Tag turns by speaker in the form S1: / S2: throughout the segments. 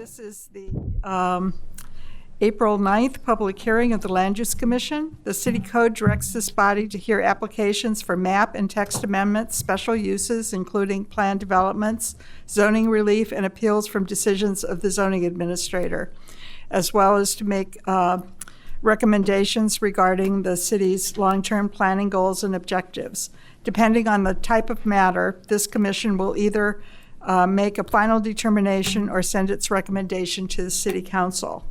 S1: This is the April 9th public hearing of the Land Use Commission. The City Code directs this body to hear applications for map and text amendments, special uses, including plan developments, zoning relief, and appeals from decisions of the zoning administrator, as well as to make recommendations regarding the city's long-term planning goals and objectives. Depending on the type of matter, this commission will either make a final determination or send its recommendation to the City Council.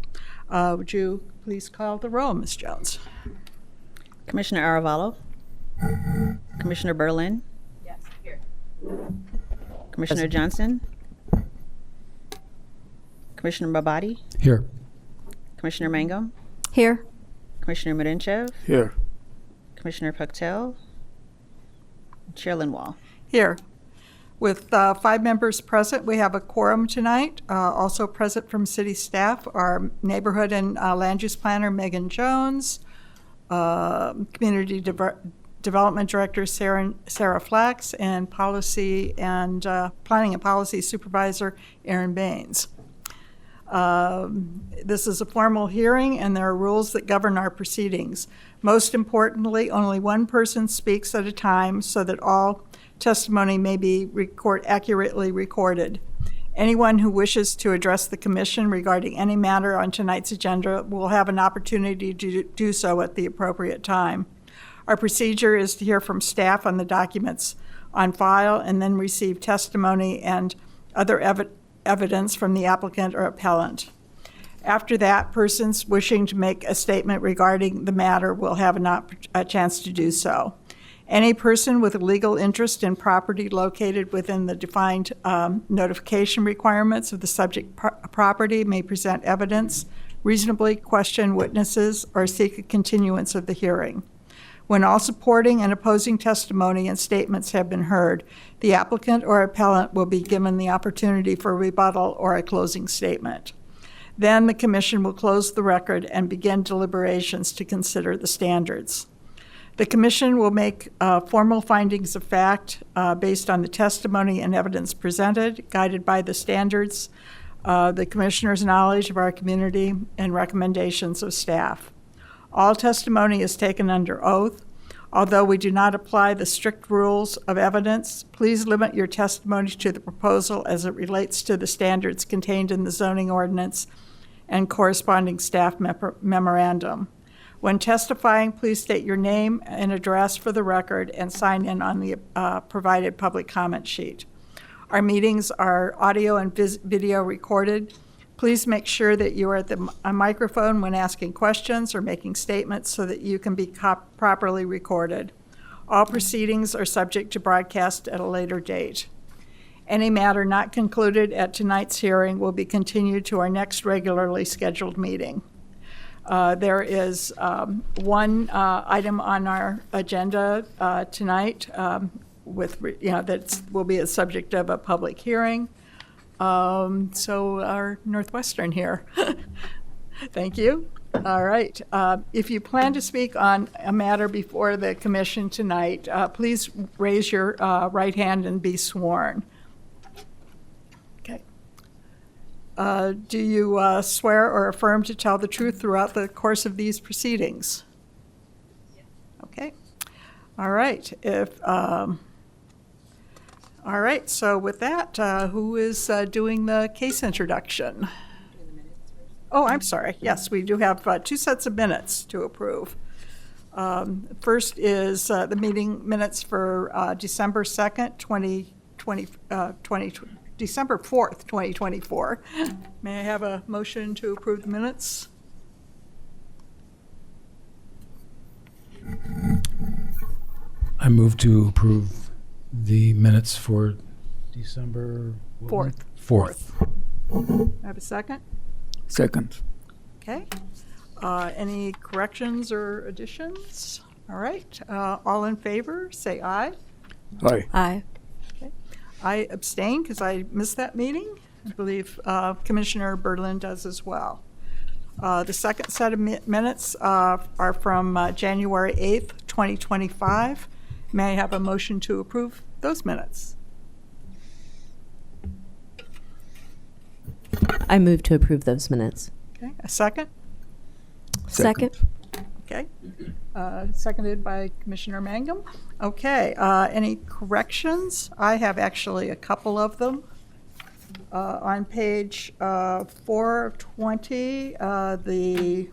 S1: Would you please call the roll, Ms. Jones?
S2: Commissioner Aravallo? Commissioner Berlin?
S3: Yes, here.
S2: Commissioner Johnson? Commissioner Babadi?
S4: Here.
S2: Commissioner Mangum?
S3: Here.
S2: Commissioner Murinchev?
S4: Here.
S2: Commissioner Puctel? Chair Linwall.
S1: Here. With 5 members present, we have a quorum tonight. Also present from city staff are Neighborhood and Land Use Planner Megan Jones, Community Development Director Sarah Flax, and Policy and Planning and Policy Supervisor Aaron Baines. This is a formal hearing, and there are rules that govern our proceedings. Most importantly, only one person speaks at a time so that all testimony may be accurately recorded. Anyone who wishes to address the commission regarding any matter on tonight's agenda will have an opportunity to do so at the appropriate time. Our procedure is to hear from staff on the documents on file and then receive testimony and other evidence from the applicant or appellant. After that, persons wishing to make a statement regarding the matter will have a chance to do so. Any person with a legal interest in property located within the defined notification requirements of the subject property may present evidence, reasonably question witnesses, or seek a continuance of the hearing. When all supporting and opposing testimony and statements have been heard, the applicant or appellant will be given the opportunity for a rebuttal or a closing statement. Then the commission will close the record and begin deliberations to consider the standards. The commission will make formal findings of fact based on the testimony and evidence presented, guided by the standards, the commissioner's knowledge of our community, and recommendations of staff. All testimony is taken under oath. Although we do not apply the strict rules of evidence, please limit your testimony to the proposal as it relates to the standards contained in the zoning ordinance and corresponding staff memorandum. When testifying, please state your name and address for the record and sign in on the provided public comment sheet. Our meetings are audio and video recorded. Please make sure that you are at a microphone when asking questions or making statements so that you can be properly recorded. All proceedings are subject to broadcast at a later date. Any matter not concluded at tonight's hearing will be continued to our next regularly scheduled meeting. There is one item on our agenda tonight that will be a subject of a public hearing. So our Northwestern here. Thank you. All right. If you plan to speak on a matter before the commission tonight, please raise your right hand and be sworn. Do you swear or affirm to tell the truth throughout the course of these proceedings? Yes. Okay. All right. All right. So with that, who is doing the case introduction? Oh, I'm sorry. Yes, we do have 2 sets of minutes to approve. First is the meeting minutes for December 2nd, 2020. December 4th, 2024. May I have a motion to approve the minutes?
S4: I move to approve the minutes for December
S1: 4th.
S4: 4th.
S1: I have a second?
S4: Second.
S1: Okay. Any corrections or additions? All right. All in favor, say aye.
S4: Aye.
S3: Aye.
S1: I abstain because I missed that meeting. I believe Commissioner Berlin does as well. The second set of minutes are from January 8th, 2025. May I have a motion to approve those minutes?
S3: I move to approve those minutes.
S1: Okay, a second?
S3: Second.
S1: Okay. Seconded by Commissioner Mangum. Okay, any corrections? I have actually a couple of them. On page 420, the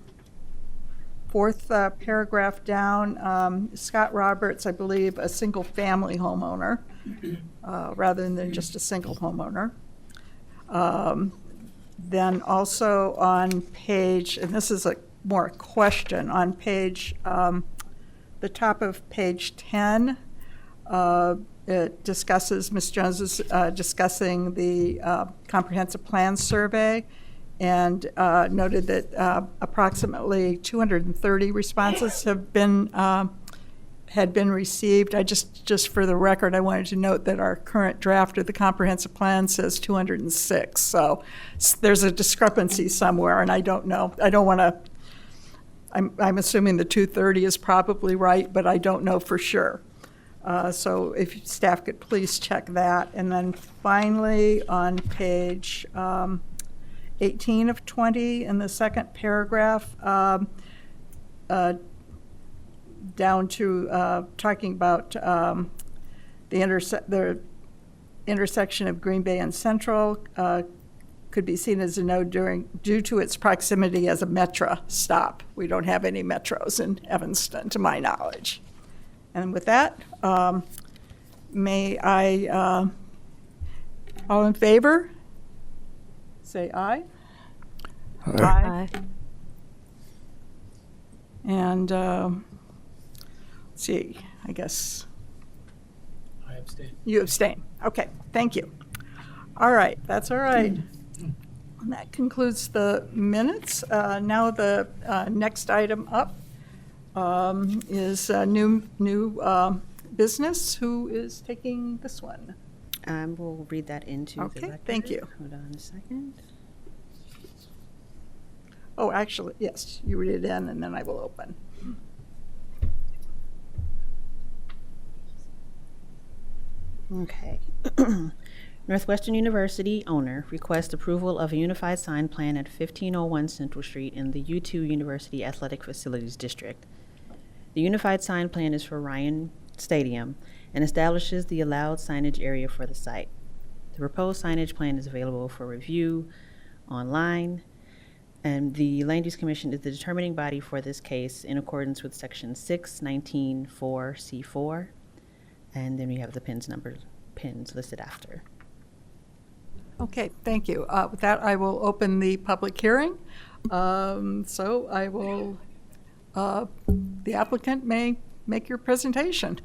S1: fourth paragraph down, Scott Roberts, I believe, a single-family homeowner, rather than just a single homeowner. Then also on page, and this is a more question, on page, the top of page 10, it discusses, Ms. Jones is discussing the comprehensive plan survey, and noted that approximately 230 responses had been received. I just for the record, I wanted to note that our current draft of the comprehensive plan says 206. So there's a discrepancy somewhere, and I don't know. I don't want to. I'm assuming the 230 is probably right, but I don't know for sure. So if staff could please check that. And then finally, on page 18 of 20, in the second paragraph, down to talking about the intersection of Green Bay and Central could be seen as a no due to its proximity as a Metra stop. We don't have any Metros in Evanston, to my knowledge. And with that, may I, all in favor, say aye.
S3: Aye.
S1: And let's see, I guess
S4: I abstain.
S1: you abstain. Okay, thank you. All right, that's all right. And that concludes the minutes. Now the next item up is new business. Who is taking this one?
S2: We'll read that into the
S1: Okay,
S2: record.
S1: thank you.
S2: Hold on a second.
S1: Oh, actually, yes, you read it in and then I will open.
S2: Okay. Northwestern University owner requests approval of a unified sign plan at 1501 Central Street in the U2 University Athletic Facilities District. The unified sign plan is for Ryan Stadium and establishes the allowed signage area for the site. The proposed signage plan is available for review online, and the Land Use Commission is the determining body for this case in accordance with Section 619-4C4. And then we have the pins listed after.
S1: Okay, thank you. With that, I will open the public hearing. So I will, the applicant may make your presentation.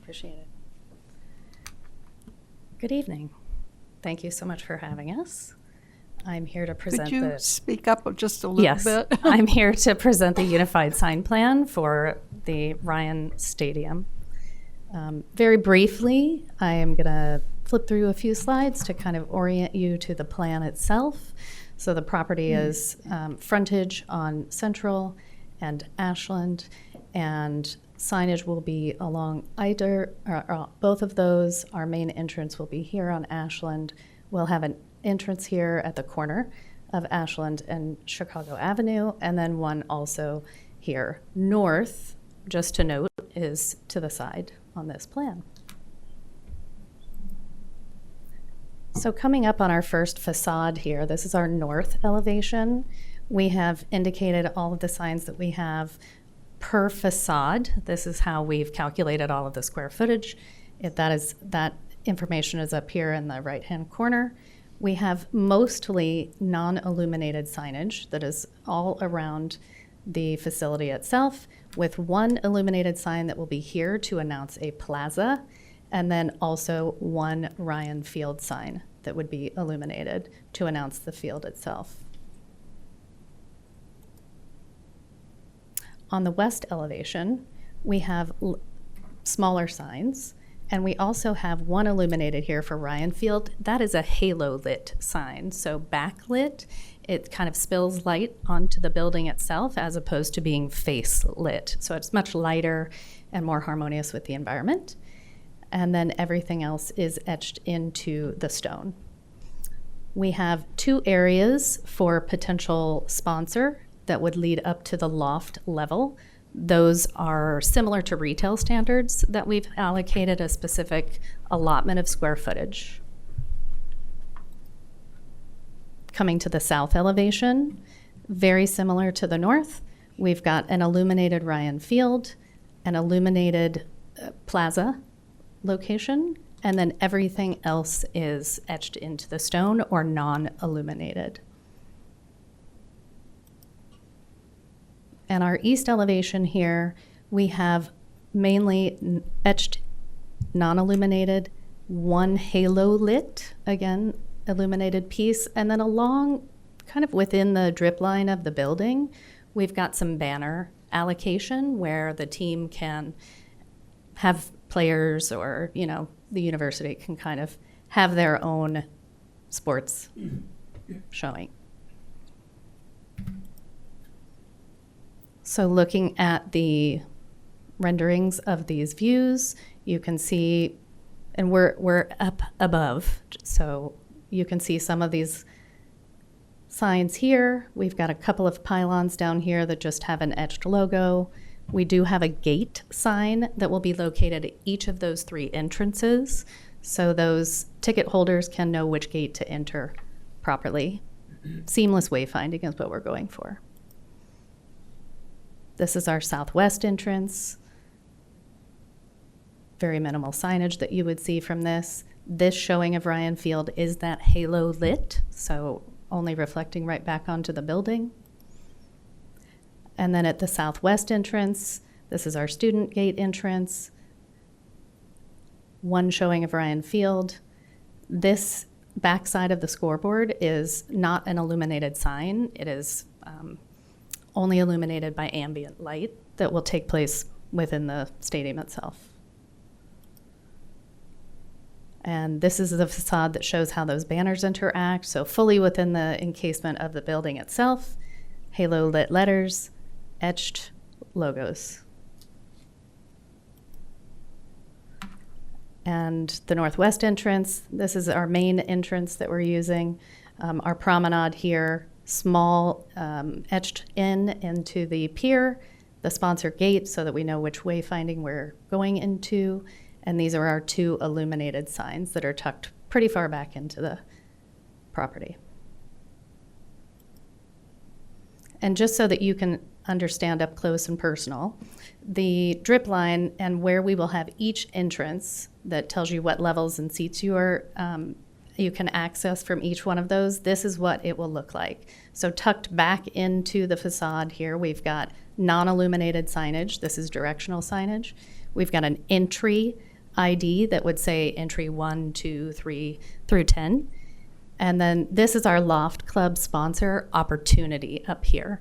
S2: Appreciate it.
S5: Good evening. Thank you so much for having us. I'm here to present
S1: Could you
S5: the
S1: speak up just a little
S5: yes.
S1: bit?
S5: I'm here to present the unified sign plan for the Ryan Stadium. Very briefly, I am going to flip through a few slides to kind of orient you to the plan itself. So the property is frontage on Central and Ashland, and signage will be along either, or both of those. Our main entrance will be here on Ashland. We'll have an entrance here at the corner of Ashland and Chicago Avenue, and then one also here north just to note, is to the side on this plan. So coming up on our first facade here, this is our north elevation. We have indicated all of the signs that we have per facade. This is how we've calculated all of the square footage. That information is up here in the right-hand corner. We have mostly non-illuminated signage that is all around the facility itself, with one illuminated sign that will be here to announce a plaza, and then also one Ryan Field sign that would be illuminated to announce the field itself. On the west elevation, we have smaller signs, and we also have one illuminated here for Ryan Field. That is a halo lit sign, so backlit. It kind of spills light onto the building itself as opposed to being face lit. So it's much lighter and more harmonious with the environment. And then everything else is etched into the stone. We have 2 areas for potential sponsor that would lead up to the loft level. Those are similar to retail standards that we've allocated a specific allotment of square footage. Coming to the south elevation, very similar to the north, we've got an illuminated Ryan Field, an illuminated plaza location, and then everything else is etched into the stone or non-illuminated. And our east elevation here, we have mainly etched, non-illuminated, one halo lit, again, illuminated piece, and then along, kind of within the drip line of the building, we've got some banner allocation where the team can have players, or, you know, the university can kind of have their own sports showing. So looking at the renderings of these views, you can see, and we're up above, so you can see some of these signs here. We've got a couple of pylons down here that just have an etched logo. We do have a gate sign that will be located at each of those 3 entrances, so those ticket holders can know which gate to enter properly. Seamless wayfinding is what we're going for. This is our southwest entrance. Very minimal signage that you would see from this. This showing of Ryan Field is that halo lit, so only reflecting right back onto the building. And then at the southwest entrance, this is our student gate entrance. One showing of Ryan Field. This backside of the scoreboard is not an illuminated sign. It is only illuminated by ambient light that will take place within the stadium itself. And this is the facade that shows how those banners interact. So fully within the encasement of the building itself, halo lit letters, etched logos. And the northwest entrance, this is our main entrance that we're using. Our promenade here, small etched into the pier, the sponsor gate so that we know which wayfinding we're going into. And these are our 2 illuminated signs that are tucked pretty far back into the property. And just so that you can understand up close and personal, the drip line and where we will have each entrance that tells you what levels and seats you can access from each one of those, this is what it will look like. So tucked back into the facade here, we've got non-illuminated signage. This is directional signage. We've got an entry ID that would say entry 1, 2, 3 through 10. And then this is our Loft Club sponsor opportunity up here.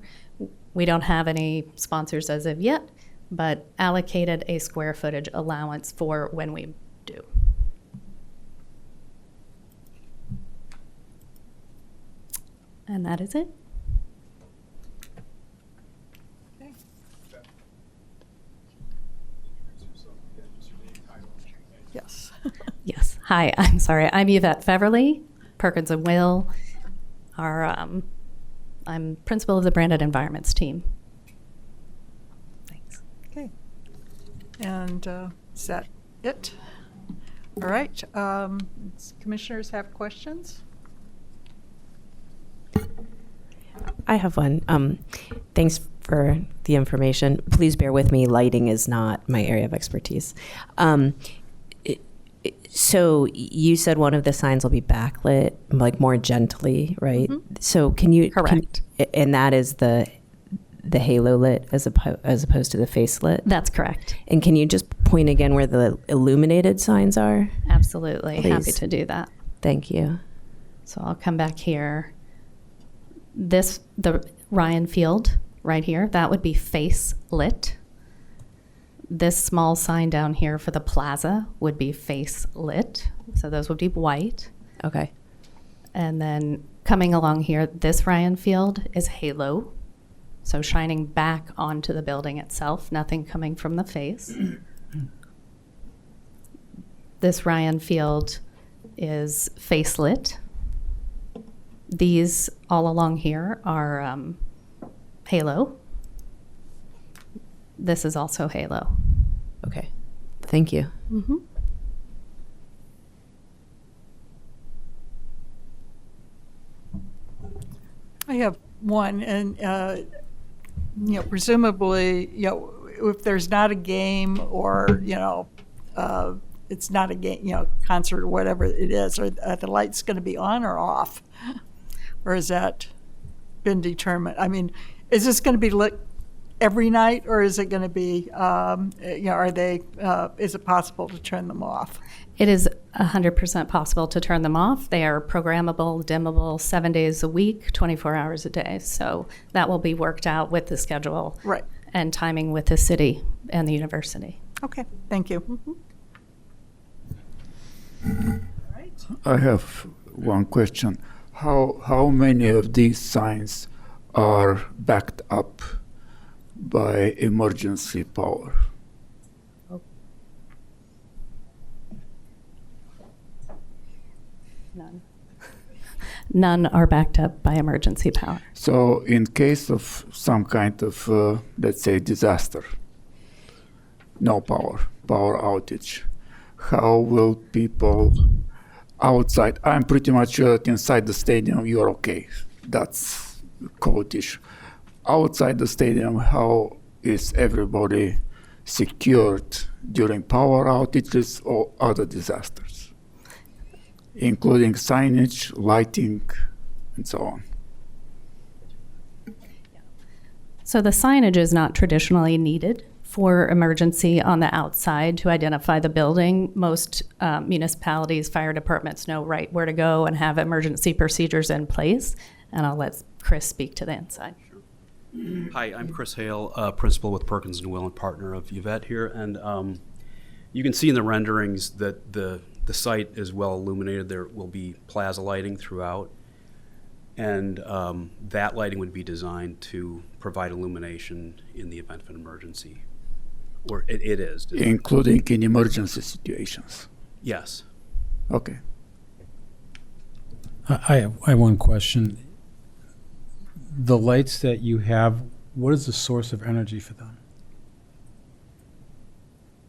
S5: We don't have any sponsors as of yet, but allocated a square footage allowance for when we do. And that is it.
S1: Yes.
S5: Yes. Hi, I'm sorry. I'm Yvette Feverly, Perkins and Will. I'm principal of the Branded Environments team. Thanks.
S1: Okay. And is that it? All right. Commissioners have questions?
S3: I have one. Thanks for the information. Please bear with me. Lighting is not my area of expertise. So you said one of the signs will be backlit, like more gently, right? So can you?
S5: Correct.
S3: And that is the halo lit as opposed to the face lit?
S5: That's correct.
S3: And can you just point again where the illuminated signs are?
S5: Absolutely. Happy
S3: Please.
S5: to do that.
S3: Thank you.
S5: So I'll come back here. The Ryan Field right here, that would be face lit. This small sign down here for the plaza would be face lit. So those would be white.
S3: Okay.
S5: And then coming along here, this Ryan Field is halo. So shining back onto the building itself, nothing coming from the face. This Ryan Field is face lit. These all along here are halo. This is also halo.
S3: Okay. Thank you.
S5: Mm-hmm.
S1: I have one, and presumably, if there's not a game or it's not a game, concert or whatever it is, are the lights going to be on or off, or has that been determined? I mean, is this going to be lit every night, or is it going to be? Are they? Is it possible to turn them off?
S5: It is 100% possible to turn them off. They are programmable, dimmable, 7 days a week, 24 hours a day. So that will be worked out with the schedule
S1: Right.
S5: and timing with the city and the university.
S1: Okay. Thank you.
S6: I have one question. How many of these signs are backed up by emergency power?
S5: None are backed up by emergency power.
S6: So in case of some kind of, let's say, disaster, no power outage, how will people outside, I'm pretty much sure that inside the stadium you're okay. That's code issue. Outside the stadium, how is everybody secured during power outages or other disasters, including signage, lighting, and so on?
S5: So the signage is not traditionally needed for emergency on the outside to identify the building. Most municipalities, fire departments know right where to go and have emergency procedures in place. And I'll let Chris speak to the inside.
S7: Hi, I'm Chris Hale, principal with Perkins & Will and partner of Yvette here. And you can see in the renderings that the site is well illuminated. There will be plaza lighting throughout. And that lighting would be designed to provide illumination in the event of an emergency. Or it is.
S6: Including in emergency situations.
S7: Yes.
S6: Okay.
S4: I have one question. The lights that you have, what is the source of energy for them?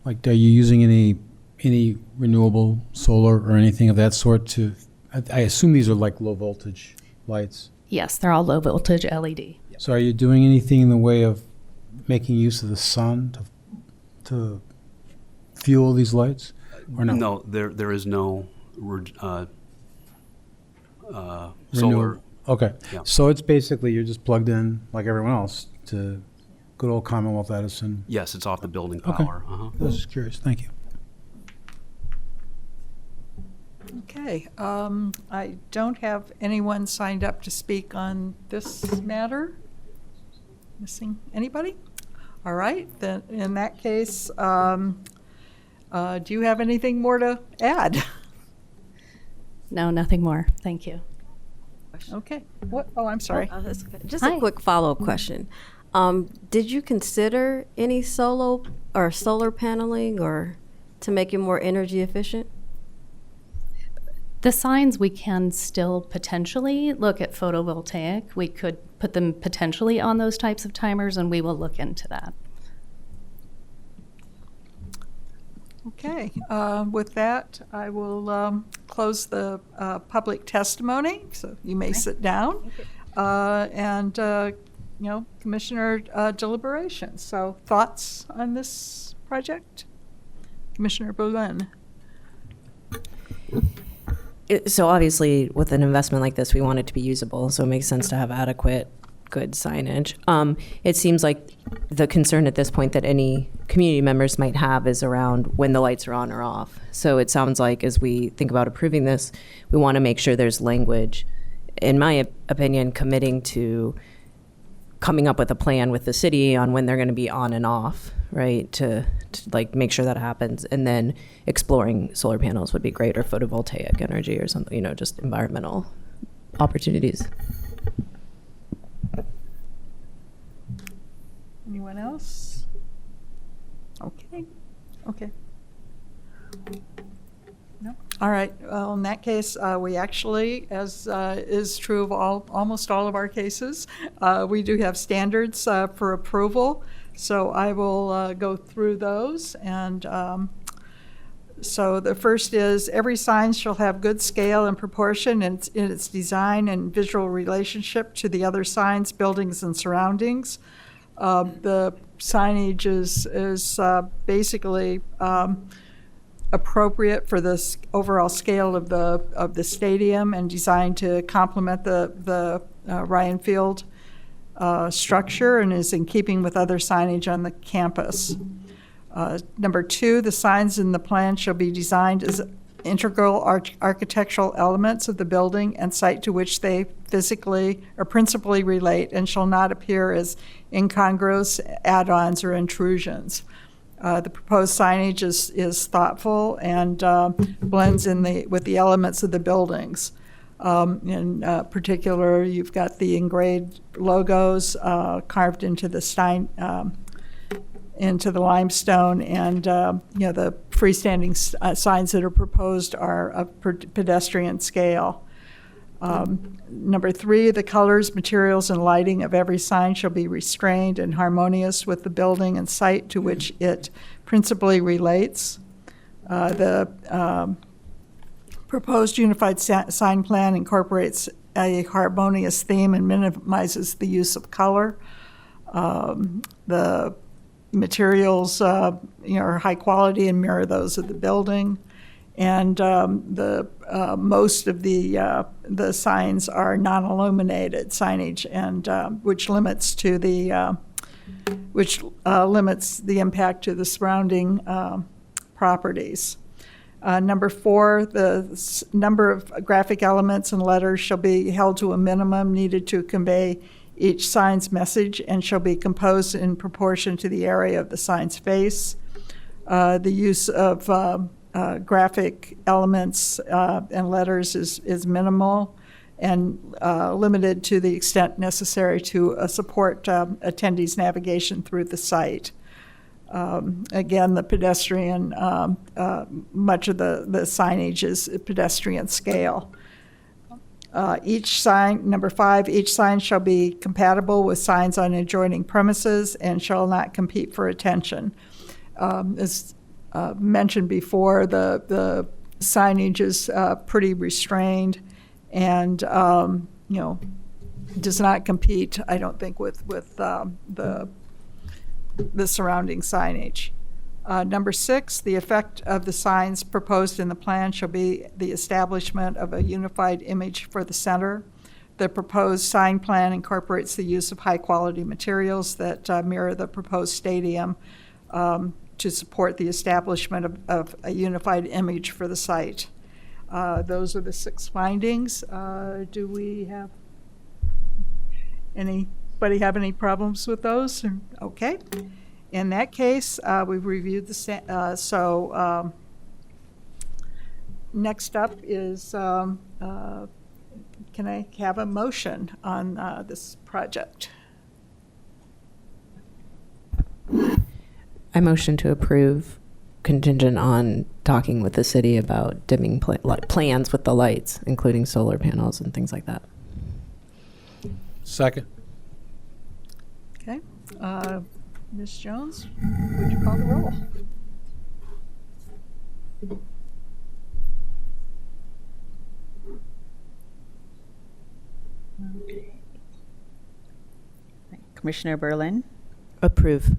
S4: Like, are you using any renewable solar or anything of that sort to? I assume these are like low voltage lights.
S5: Yes, they're all low voltage LED.
S4: So are you doing anything in the way of making use of the sun to fuel these lights, or no?
S7: No, there is no solar.
S4: Renewable. Okay.
S7: Yeah.
S4: So it's basically you're just plugged in like everyone else to good old Commonwealth Edison.
S7: Yes, it's off the building
S4: Okay.
S7: power. Uh-huh.
S4: I was just curious. Thank you.
S1: Okay. I don't have anyone signed up to speak on this matter. Missing anybody? All right. Then in that case, do you have anything more to add?
S5: No, nothing more. Thank you.
S1: Okay. What? Oh, I'm sorry.
S3: That's okay. Just
S5: Hi.
S3: a quick follow-up question. Did you consider any solar paneling or to make it more energy efficient?
S5: The signs, we can still potentially look at photovoltaic. We could put them potentially on those types of timers, and we will look into that.
S1: Okay, with that, I will close the public testimony, so you may sit down. And, Commissioner deliberations. So thoughts on this project? Commissioner Berlin?
S8: So obviously, with an investment like this, we want it to be usable, so it makes sense to have adequate, good signage. It seems like the concern at this point that any community members might have is around when the lights are on or off. So it sounds like as we think about approving this, we want to make sure there's language, in my opinion, committing to coming up with a plan with the city on when they're going to be on and off, right? To like make sure that happens, and then exploring solar panels would be great, or photovoltaic energy or something, just environmental opportunities.
S1: Anyone else? Okay. No? All right, well, in that case, we actually, as is true of almost all of our cases, we do have standards for approval. So I will go through those. And so the first is, every sign shall have good scale and proportion in its design and visual relationship to the other signs, buildings, and surroundings. The signage is basically appropriate for the overall scale of the stadium and designed to complement the Ryan Field structure, and is in keeping with other signage on the campus. Number 2, the signs in the plan shall be designed as integral architectural elements of the building and site to which they physically or principally relate, and shall not appear as incongruous add-ons or intrusions. The proposed signage is thoughtful and blends in with the elements of the buildings. In particular, you've got the engraved logos carved into the into the limestone, and the freestanding signs that are proposed are of pedestrian scale. Number 3, the colors, materials, and lighting of every sign shall be restrained and harmonious with the building and site to which it principally relates. The proposed unified sign plan incorporates a harmonious theme and minimizes the use of color. The materials are high quality and mirror those of the building. And most of the signs are non-illuminated signage, and which limits the impact to the surrounding properties. Number 4, the number of graphic elements and letters shall be held to a minimum needed to convey each sign's message, and shall be composed in proportion to the area of the sign's face. The use of graphic elements and letters is minimal and limited to the extent necessary to support attendees' navigation through the site. Again, the pedestrian, much of the signage is pedestrian scale. Each sign, number 5, each sign shall be compatible with signs on adjoining premises and shall not compete for attention. As mentioned before, the signage is pretty restrained and, does not compete, I don't think, with the surrounding signage. Number 6, the effect of the signs proposed in the plan shall be the establishment of a unified image for the center. The proposed sign plan incorporates the use of high-quality materials that mirror the proposed stadium to support the establishment of a unified image for the site. Those are the 6 findings. Do we have anybody have any problems with those? Okay. In that case, we've reviewed the next up is, can I have a motion on this project?
S8: I motion to approve, contingent on talking with the city about dimming plans with the lights, including solar panels and things like that.
S4: Second.
S1: Okay. Ms. Jones, would you call the roll?
S2: Commissioner Berlin,
S8: Approve.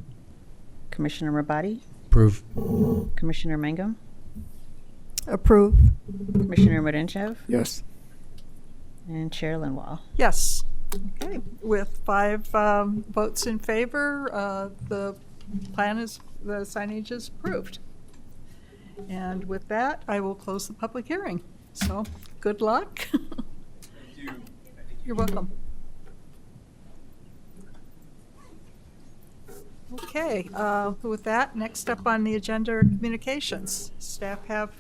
S2: Commissioner Rabati,
S4: Approve.
S2: Commissioner Mangum,
S3: Approve.
S2: Commissioner Marinchev,
S6: Yes.
S2: and Chair Linwall.
S1: Yes. Okay, with 5 votes in favor, the signage is approved. And with that, I will close the public hearing. So, good luck. Thank you. You're welcome. Okay, with that, next up on the agenda are communications. Staff have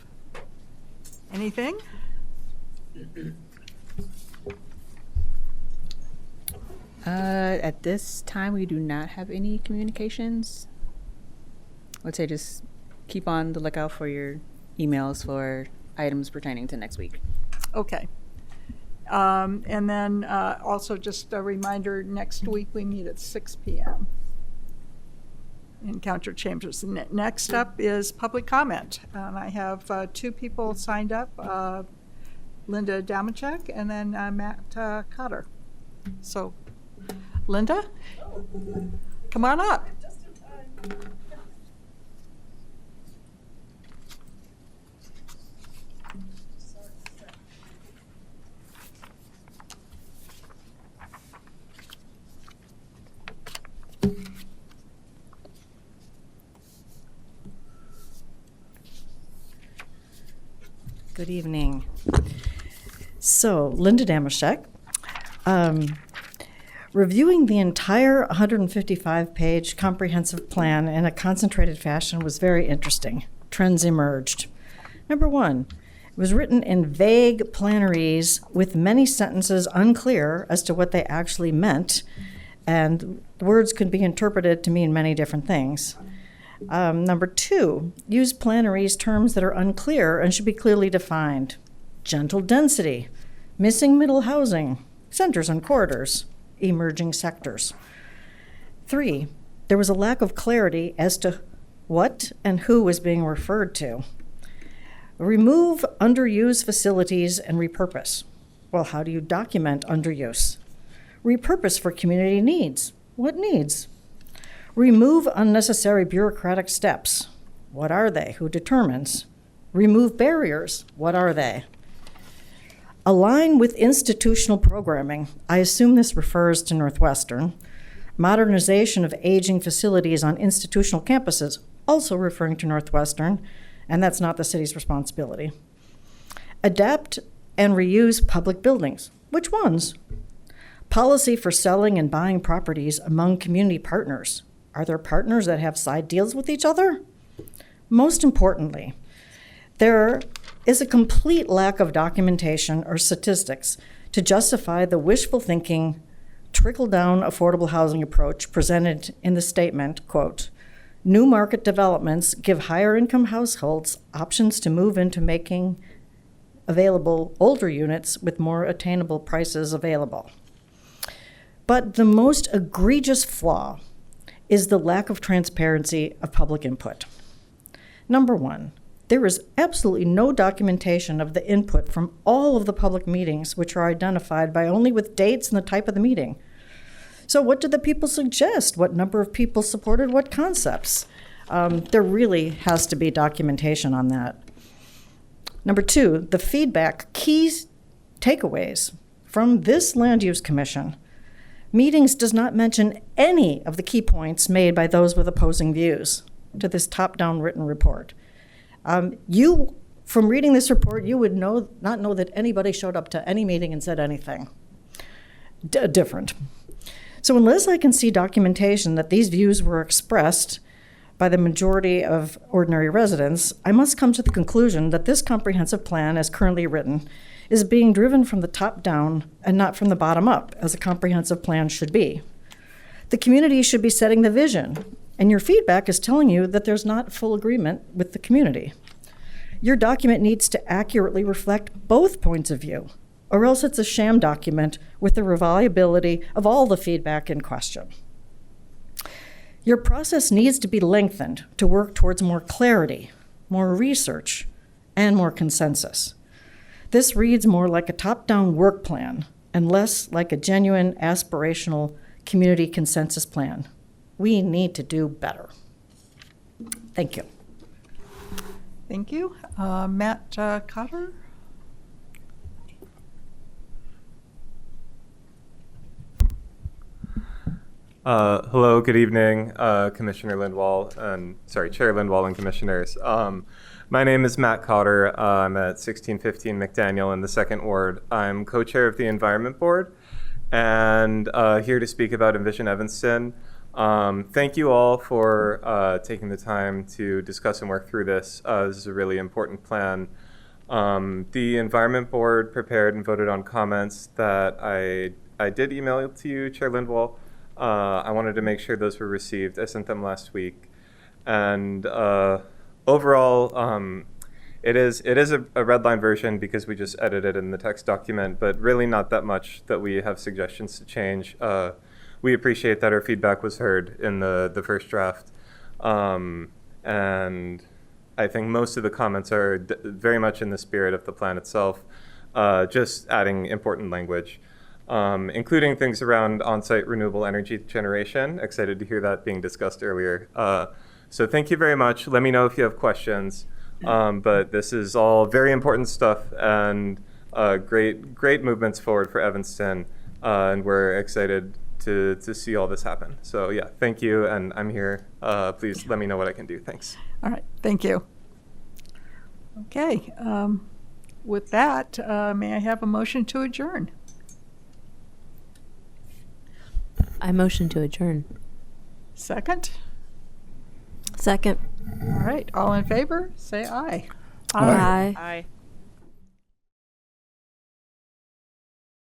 S1: anything?
S2: At this time, we do not have any communications. I'd say just keep on the lookout for your emails for items pertaining to next week.
S1: Okay. And then also just a reminder, next week we meet at 6 p.m. in Council Chambers. Next up is public comment. And I have 2 people signed up, Linda Damachek and then Matt Cotter. So, Linda, come on up.
S9: Good evening. So, Linda Damashek. Reviewing the entire 155-page comprehensive plan in a concentrated fashion was very interesting. Trends emerged. Number 1, it was written in vague plenaries with many sentences unclear as to what they actually meant, and words could be interpreted to mean many different things. Number 2, use plenaries terms that are unclear and should be clearly defined. Gentle density, missing middle housing, centers and corridors, emerging sectors. 3, there was a lack of clarity as to what and who was being referred to. Remove underused facilities and repurpose. Well, how do you document underuse? Repurpose for community needs. What needs? Remove unnecessary bureaucratic steps. What are they? Who determines? Remove barriers. What are they? Align with institutional programming. I assume this refers to Northwestern. Modernization of aging facilities on institutional campuses, also referring to Northwestern, and that's not the city's responsibility. Adapt and reuse public buildings. Which ones? Policy for selling and buying properties among community partners. Are there partners that have side deals with each other? Most importantly, there is a complete lack of documentation or statistics to justify the wishful thinking, trickle-down affordable housing approach presented in the statement, quote, new market developments give higher income households options to move into making available older units with more attainable prices available. But the most egregious flaw is the lack of transparency of public input. Number 1, there is absolutely no documentation of the input from all of the public meetings, which are identified by only with dates and the type of the meeting. So what did the people suggest? What number of people supported what concepts? There really has to be documentation on that. Number 2, the feedback, key takeaways from this Land Use Commission meetings does not mention any of the key points made by those with opposing views to this top-down written report. From reading this report, you would not know that anybody showed up to any meeting and said anything different. So unless I can see documentation that these views were expressed by the majority of ordinary residents, I must come to the conclusion that this comprehensive plan, as currently written, is being driven from the top down and not from the bottom up, as a comprehensive plan should be. The community should be setting the vision, and your feedback is telling you that there's not full agreement with the community. Your document needs to accurately reflect both points of view, or else it's a sham document with the reliability of all the feedback in question. Your process needs to be lengthened to work towards more clarity, more research, and more consensus. This reads more like a top-down work plan and less like a genuine aspirational community consensus plan. We need to do better. Thank you.
S1: Thank you. Matt Cotter?
S10: Hello, good evening, Commissioner Lindwall, and Chair Lindwall and Commissioners. My name is Matt Cotter. I'm at 1615 McDaniel in the 2nd Ward. I'm co-chair of the Environment Board and here to speak about Envision Evanston. Thank you all for taking the time to discuss and work through this. This is a really important plan. The Environment Board prepared and voted on comments that I did email to you, Chair Lindwall. I wanted to make sure those were received. I sent them last week. And overall, it is a red line version because we just edited in the text document, but really not that much that we have suggestions to change. We appreciate that our feedback was heard in the first draft. And I think most of the comments are very much in the spirit of the plan itself, just adding important language. Including things around on-site renewable energy generation. Excited to hear that being discussed earlier. So thank you very much. Let me know if you have questions. But this is all very important stuff and great movements forward for Evanston. And we're excited to see all this happen. So yeah, thank you. And I'm here. Please let me know what I can do. Thanks.
S1: All right, thank you. Okay, with that, may I have a motion to adjourn?
S8: I motion to adjourn.
S1: Second?
S3: Second.
S1: All right, all in favor, say aye.
S3: Aye.
S2: Aye.